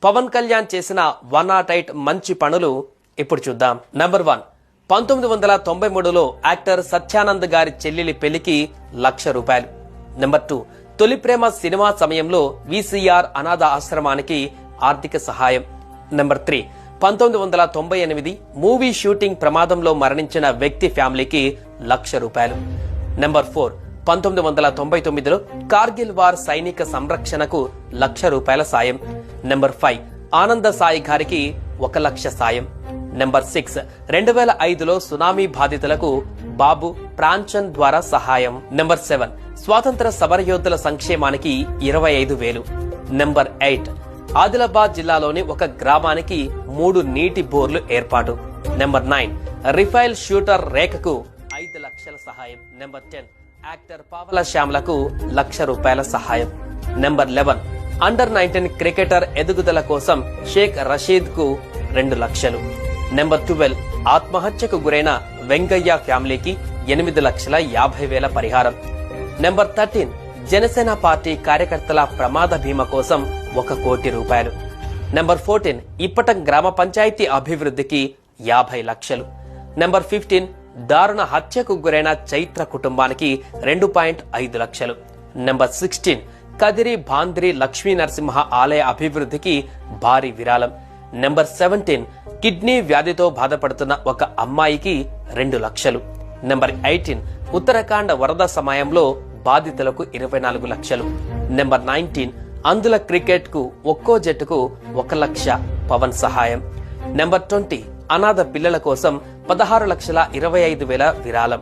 పవన్ కళ్యాణ్ చేసిన 108 మంచి పనులు ఇప్పుడు చూద్దాం. నంబర్ 1, 1993లో యాక్టర్ సత్యానంద్ గారి చెల్లెలి పెళ్లికి ₹1,00,000. నంబర్ 2, తొలి ప్రేమ సినిమా సమయంలో విసిఆర్ అనాథ ఆశ్రమానికి ఆర్థిక సహాయం. నంబర్ 3, 1998 మూవీ షూటింగ్ ప్రమాదంలో మరణించిన వ్యక్తి ఫ్యామిలీకి ₹1,00,000. నంబర్ 4, 1999లో కార్గిల్ వార్ సైనిక సంరక్షణకు ₹1,00,000 సాయం. నంబర్ 5, ఆనంద సాయి గారికి 1,00,000 సాయం. నంబర్ 6, 2005లో సునామీ బాధితులకు బాబు ప్రాంచన్ ద్వారా సహాయం. నంబర్ 7, స్వాతంత్ర సమరయోధుల సంక్షేమానికి 25,000. నంబర్ 8, ఆదిలాబాద్ జిల్లాలోని ఒక గ్రామానికి 3 నీటి బోర్లు ఏర్పాటు. నంబర్ 9, రిఫైల్ షూటర్ రేఖకు 5 లక్షల సహాయం. నంబర్ 10, యాక్టర్ పావల శ్యామ్లకు ₹1,00,000 సహాయం. నంబర్ 11, అండర్-19 క్రికెటర్ ఎదుగుదల కోసం షేక్ రషీద్ కు 2 లక్షలు. నంబర్ 12, ఆత్మహత్యకు గురైన వెంకయ్య ఫ్యామిలీకి 8,50,000 పరిహారం. నంబర్ 13, జనసేన పార్టీ కార్యకర్తల ప్రమాద బీమా కోసం ₹1 కోటి. నంబర్ 14, ఇప్పటం గ్రామ పంచాయతీ అభివృద్ధికి 50 లక్షలు. నంబర్ 15, దారుణ హత్యకు గురైన చైత్ర కుటుంబానికి 2.5 లక్షలు. నంబర్ 16, కదిరి భాంద్రి లక్ష్మీ నరసింహ ఆలయ అభివృద్ధికి భారీ విరాళం. నంబర్ 17, కిడ్నీ వ్యాధితో బాధపడుతున్న ఒక అమ్మాయికి 2 లక్షలు. నంబర్ 18, ఉత్తరాఖండ్ వరద సమయంలో బాధితులకు 24 లక్షలు. నంబర్ 19, అందుల క్రికెట్ కు ఒక్కో జట్టుకు 1 లక్ష పవన్ సహాయం. నంబర్ 20, అనాథ పిల్లల కోసం 16,25,000 విరాళం.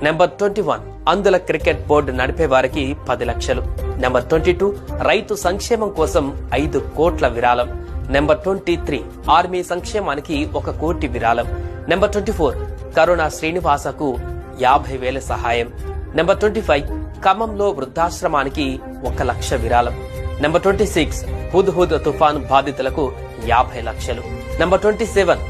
నంబర్ 21, అందుల క్రికెట్ బోర్డు నడిపే వారికి 10 లక్షలు. నంబర్ 22, రైతు సంక్షేమం కోసం 5 కోట్ల విరాళం. నంబర్ 23, ఆర్మీ సంక్షేమానికి 1 కోటి విరాళం. నంబర్ 24, కరుణ శ్రీనివాసకు 50,000 సహాయం. నంబర్ 25, ఖమ్మంలో వృద్ధాశ్రమానికి 1 లక్ష విరాళం. నంబర్ 26, హుద్ హుద్ తుఫాన్ బాధితులకు 50 లక్షలు. నంబర్ 27,